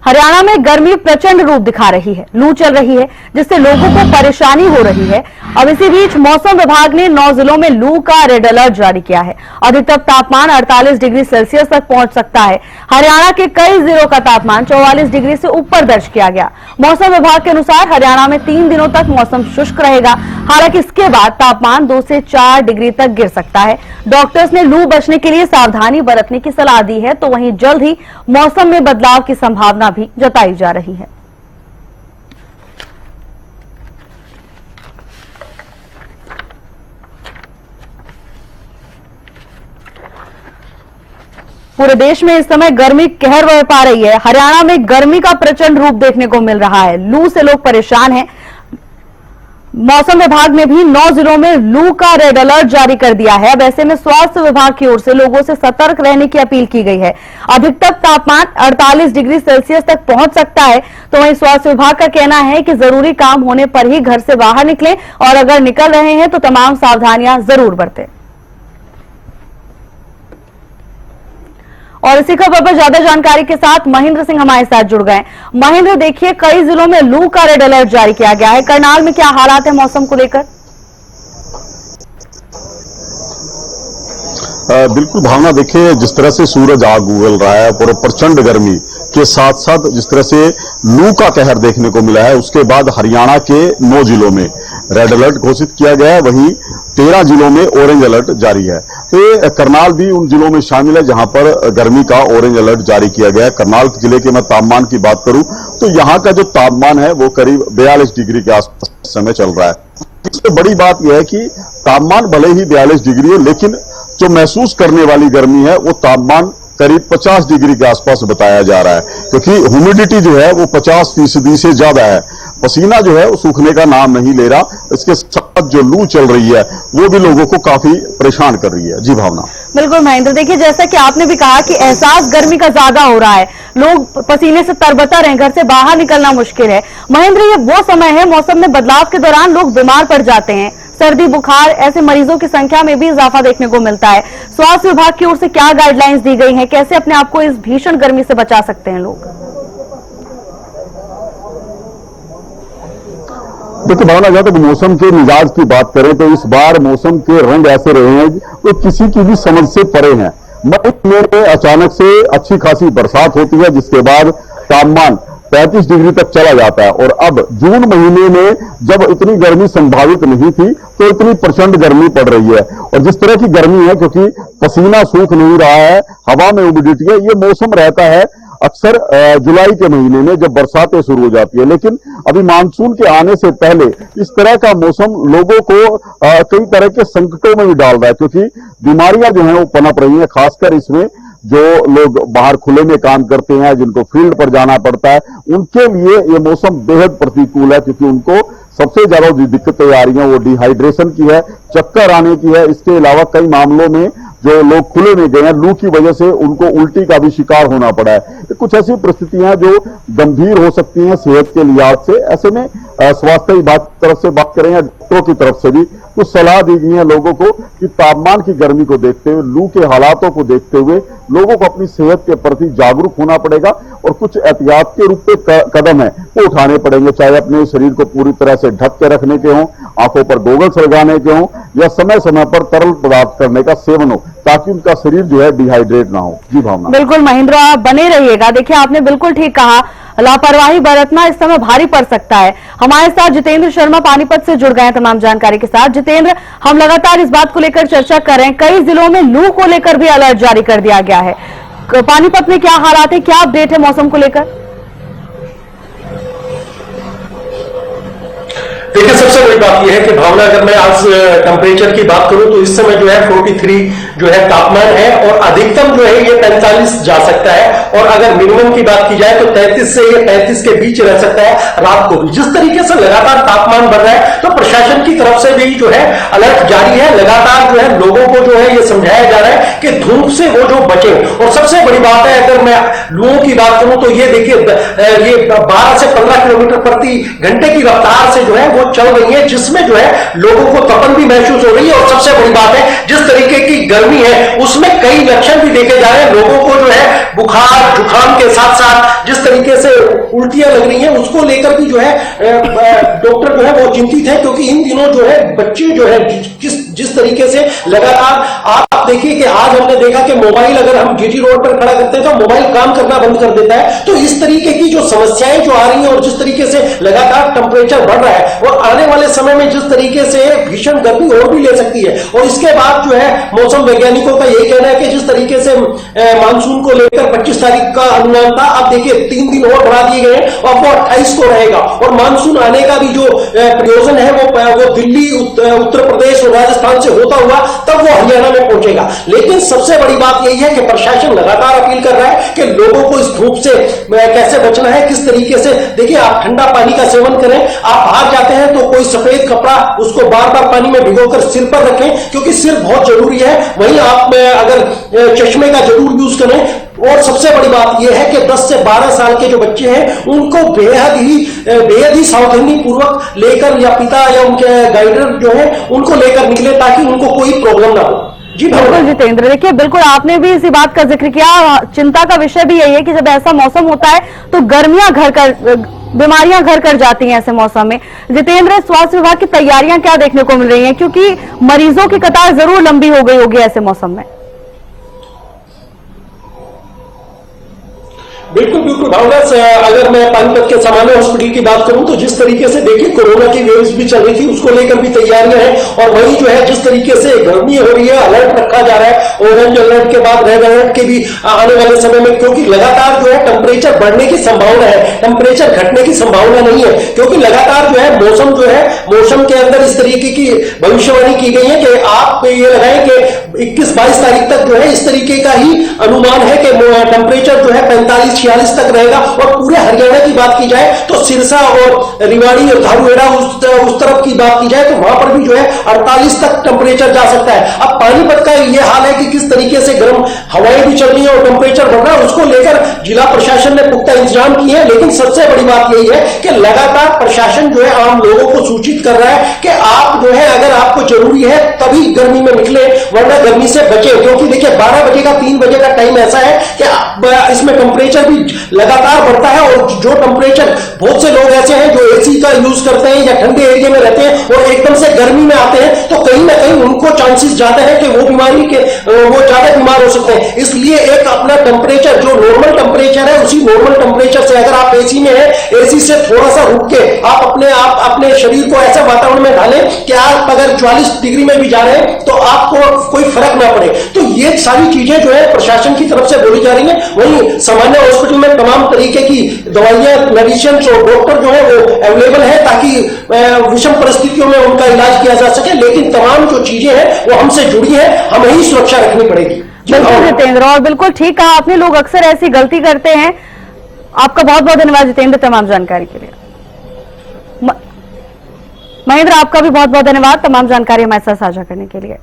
हरियाणा में गर्मी प्रचंड रूप दिखा रही है। लू चल रही है जिससे लोगों को परेशानी हो रही है। अब इसी बीच मौसम विभाग ने 9 जिलों में लू का रेड अलर्ट जारी किया है। अधिकतम तापमान 48 डिग्री सेल्सियस तक पहुंच सकता है। हरियाणा के कई जिलों का तापमान 44 डिग्री से ऊपर दर्ज किया गया। मौसम विभाग के अनुसार हरियाणा में 3 दिनों तक मौसम शुष्क रहेगा। हालांकि इसके बाद तापमान 2 से 4 डिग्री तक गिर सकता है। डॉक्टर्स ने लू बचने के लिए सावधानी बरतने की सलाह दी है, तो वहीं जल्द ही मौसम में बदलाव की संभावना भी जताई जा रही है। पूरे देश में इस समय गर्मी कहर बरपा रही है। हरियाणा में गर्मी का प्रचंड रूप देखने को मिल रहा है। लू से लोग परेशान हैं। मौसम विभाग ने भी 9 जिलों में लू का रेड अलर्ट जारी कर दिया है। अब ऐसे में स्वास्थ्य विभाग की ओर से लोगों से सतर्क रहने की अपील की गई है। अधिकतम तापमान 48 डिग्री सेल्सियस तक पहुंच सकता है, तो वहीं स्वास्थ्य विभाग का कहना है कि जरूरी काम होने पर ही घर से बाहर निकलें और अगर निकल रहे हैं तो तमाम सावधानियां जरूर बरतें। और इसी खबर पर ज्यादा जानकारी के साथ महेंद्र सिंह हमारे साथ जुड़ गए। महेंद्र, देखिए कई जिलों में लू का रेड अलर्ट जारी किया गया है। करनाल में क्या हालात है मौसम को लेकर? बिल्कुल भावना, देखिए जिस तरह से सूरज आग उगल रहा है और प्रचंड गर्मी के साथ साथ जिस तरह से लू का कहर देखने को मिला है, उसके बाद हरियाणा के 9 जिलों में रेड अलर्ट घोषित किया गया है। वहीं 13 जिलों में ऑरेंज अलर्ट जारी है। तो करनाल भी उन जिलों में शामिल है जहां पर गर्मी का ऑरेंज अलर्ट जारी किया गया है। करनाल जिले के मैं तापमान की बात करूं तो यहां का जो तापमान है वो करीब 42 डिग्री के आसपास समय चल रहा है। इससे बड़ी बात यह है कि तापमान भले ही 42 डिग्री हो, लेकिन जो महसूस करने वाली गर्मी है वो तापमान करीब 50 डिग्री के आसपास बताया जा रहा है, क्योंकि ह्यूमिडिटी जो है वो 50% से ज्यादा है। पसीना जो है वो सूखने का नाम नहीं ले रहा। इसके साथ जो लू चल रही है वो भी लोगों को काफी परेशान कर रही है। जी भावना। बिल्कुल महेंद्र, देखिए जैसा कि आपने भी कहा कि एहसास गर्मी का ज्यादा हो रहा है, लोग पसीने से तरबतर हैं, घर से बाहर निकलना मुश्किल है। महेंद्र, ये वो समय है मौसम में बदलाव के दौरान लोग बीमार पड़ जाते हैं। सर्दी बुखार ऐसे मरीजों की संख्या में भी इजाफा देखने को मिलता है। स्वास्थ्य विभाग की ओर से क्या गाइडलाइंस दी गई हैं? कैसे अपने आप को इस भीषण गर्मी से बचा सकते हैं लोग? देखिए भावना, जहां तक मौसम के मिजाज की बात करें तो इस बार मौसम के रंग ऐसे रहे हैं वो किसी की भी समझ से परे हैं। मई में अचानक से अच्छी खासी बरसात होती है, जिसके बाद तापमान 35 डिग्री तक चला जाता है। और अब जून महीने में जब इतनी गर्मी संभावित नहीं थी तो इतनी प्रचंड गर्मी पड़ रही है। और जिस तरह की गर्मी है, क्योंकि पसीना सूख नहीं रहा है, हवा में ह्यूमिडिटी है, ये मौसम रहता है अक्सर जुलाई के महीने में जब बरसातें शुरू हो जाती है। लेकिन अभी मानसून के आने से पहले इस तरह का मौसम लोगों को कई तरह के संकटों में भी डाल रहा है, क्योंकि बीमारियां जो हैं वो पनप रही हैं। खासकर इसमें जो लोग बाहर खुले में काम करते हैं, जिनको फील्ड पर जाना पड़ता है, उनके लिए ये मौसम बेहद प्रतिकूल है, क्योंकि उनको सबसे ज्यादा जो दिक्कतें आ रही हैं वो डिहाइड्रेशन की है, चक्कर आने की है। इसके अलावा कई मामलों में जो लोग खुले में गए हैं लू की वजह से उनको उल्टी का भी शिकार होना पड़ा है। कुछ ऐसी परिस्थितियां जो गंभीर हो सकती हैं सेहत के लिहाज से। ऐसे में स्वास्थ्य विभाग की तरफ से बात करें या डॉक्टरों की तरफ से भी कुछ सलाह दी गई है लोगों को कि तापमान की गर्मी को देखते हुए, लू के हालातों को देखते हुए लोगों को अपनी सेहत के प्रति जागरूक होना पड़ेगा और कुछ एहतियात के रूप में कदम है वो उठाने पड़ेंगे, चाहे अपने शरीर को पूरी तरह से ढक के रखने के हों, आंखों पर गोगल्स लगाने के हों, या समय समय पर तरल पदार्थ करने का सेवन हो, ताकि उनका शरीर जो है डिहाइड्रेट ना हो। जी भावना। बिल्कुल महेंद्र, आप बने रहिएगा। देखिए आपने बिल्कुल ठीक कहा, लापरवाही बरतना इस समय भारी पड़ सकता है। हमारे साथ जितेंद्र शर्मा पानीपत से जुड़ गए हैं तमाम जानकारी के साथ। जितेंद्र, हम लगातार इस बात को लेकर चर्चा कर रहे हैं, कई जिलों में लू को लेकर भी अलर्ट जारी कर दिया गया है। पानीपत में क्या हालात है, क्या अपडेट है मौसम को लेकर? देखिए सबसे बड़ी बात यह है कि भावना, अगर मैं आज टेम्परेचर की बात करूं तो इस समय जो है 43 जो है तापमान है और अधिकतम जो है ये 45 जा सकता है। और अगर मिनिमम की बात की जाए तो 33 से ये 35 के बीच रह सकता है रात को भी। जिस तरीके से लगातार तापमान बढ़ रहा है तो प्रशासन की तरफ से भी जो है अलर्ट जारी है। लगातार जो है लोगों को जो है ये समझाया जा रहा है कि धूप से वो जो बचे। और सबसे बड़ी बात है, अगर मैं लुओं की बात करूं तो ये देखिए ये 12 से 15 किलोमीटर प्रति घंटे की रफ्तार से जो है वो चल रही है, जिसमें जो है लोगों को तपन भी महसूस हो रही है। और सबसे बड़ी बात है, जिस तरीके की गर्मी है उसमें कई लक्षण भी देखे जा रहे हैं। लोगों को जो है बुखार जुकाम के साथ साथ जिस तरीके से उल्टियां लग रही हैं, उसको लेकर भी जो है डॉक्टर जो है वो चिंतित है, क्योंकि इन दिनों जो है बच्चे जो है जिस तरीके से लगातार आप देखिए कि आज हमने देखा कि मोबाइल अगर हम जीटी रोड पर खड़ा करते हैं तो मोबाइल काम करना बंद कर देता है। तो इस तरीके की जो समस्याएं जो आ रही हैं और जिस तरीके से लगातार टेम्परेचर बढ़ रहा है और आने वाले समय में जिस तरीके से भीषण गर्मी और भी ले सकती है, और इसके बाद जो है मौसम वैज्ञानिकों का यही कहना है कि जिस तरीके से मानसून को लेकर 25 तारीख का अनुमान था, अब देखिए 3 दिन और बढ़ा दिए गए और वो 28 को रहेगा, और मानसून आने का भी जो प्रयोजन है वो दिल्ली, उत्तर प्रदेश और राजस्थान से होता हुआ तब वो हरियाणा में पहुंचेगा। लेकिन सबसे बड़ी बात यही है कि प्रशासन लगातार अपील कर रहा है कि लोगों को इस धूप से कैसे बचना है, किस तरीके से। देखिए, आप ठंडा पानी का सेवन करें, आप बाहर जाते हैं तो कोई सफेद कपड़ा उसको बार बार पानी में भिगोकर सिर पर रखें, क्योंकि सिर बहुत जरूरी है। वहीं आप अगर चश्मे का जरूर यूज करें, और सबसे बड़ी बात यह है कि 10 से 12 साल के जो बच्चे हैं उनको बेहद ही सावधानी पूर्वक लेकर, या पिता या उनके गाइडर जो है उनको लेकर निकले, ताकि उनको कोई प्रॉब्लम ना हो। जी बिल्कुल जितेंद्र, देखिए बिल्कुल आपने भी इसी बात का जिक्र किया। चिंता का विषय भी यही है कि जब ऐसा मौसम होता है तो गर्मियां बीमारियां घर कर जाती हैं ऐसे मौसम में। जितेंद्र, स्वास्थ्य विभाग की तैयारियां क्या देखने को मिल रही हैं, क्योंकि मरीजों की कतार जरूर लंबी हो गई होगी ऐसे मौसम में। बिल्कुल बिल्कुल भावना, अगर मैं पानीपत के सामान्य हॉस्पिटल की बात करूं तो जिस तरीके से देखिए कोरोना की वेव्स भी चल रही थी, उसको लेकर भी तैयारियां हैं। और वहीं जो है जिस तरीके से गर्मी हो रही है, अलर्ट रखा जा रहा है, ऑरेंज अलर्ट के बाद रेड अलर्ट के भी आने वाले समय में, क्योंकि लगातार जो है टेम्परेचर बढ़ने की संभावना है, टेम्परेचर घटने की संभावना नहीं है। क्योंकि लगातार जो है मौसम के अंदर इस तरीके की भविष्यवाणी की गई है कि आप ये लगाएं कि 21-22 तारीख तक जो है इस तरीके का ही अनुमान है कि टेम्परेचर जो है 45-46 तक रहेगा। और पूरे हरियाणा की बात की जाए तो सिरसा और रिवाड़ी और धारूहेड़ा उस तरफ की बात की जाए तो वहां पर भी जो है 48 तक टेम्परेचर जा सकता है। अब पानीपत का यह हाल है कि किस तरीके से गर्म हवाएं भी चल रही है और टेम्परेचर बढ़ रहा है, उसको लेकर जिला प्रशासन ने पुख्ता इंतजाम किए हैं। लेकिन सबसे बड़ी बात यही है कि लगातार प्रशासन जो है आम लोगों को सूचित कर रहा है कि आप जो है अगर आपको जरूरी है तभी गर्मी में निकले, वरना गर्मी से बचे। क्योंकि देखिए 12 बजे का 3 बजे का टाइम ऐसा है कि इसमें टेम्परेचर भी लगातार बढ़ता है, और जो टेम्परेचर, बहुत से लोग ऐसे हैं जो एसी का यूज करते हैं या ठंडे एरिया में रहते हैं और एकदम से गर्मी में आते हैं, तो कहीं ना कहीं उनको चांसेस ज्यादा है कि वो ज्यादा बीमार हो सकते हैं। इसलिए एक अपना टेम्परेचर जो नॉर्मल टेम्परेचर है, उसी नॉर्मल टेम्परेचर से, अगर आप एसी में है, एसी से थोड़ा सा रुक के आप अपने शरीर को ऐसे वातावरण में डालें कि आप अगर 44 डिग्री में भी जा रहे हैं तो आपको कोई फर्क ना पड़े। तो ये सारी चीजें जो है प्रशासन की तरफ से बोली जा रही है। वहीं सामान्य हॉस्पिटल में तमाम तरीके की दवाइयां, मेडिसिन और डॉक्टर जो है वो अवेलेबल है, ताकि विषम परिस्थितियों में उनका इलाज किया जा सके। लेकिन तमाम जो चीजें हैं वो हमसे जुड़ी है, हमें ही सुरक्षा रखनी पड़ेगी। बिल्कुल जितेंद्र, और बिल्कुल ठीक कहा आपने, लोग अक्सर ऐसी गलती करते हैं। आपका बहुत बहुत धन्यवाद जितेंद्र तमाम जानकारी के लिए। महेंद्र, आपका भी बहुत बहुत धन्यवाद तमाम जानकारी हमारे साथ साझा करने के लिए।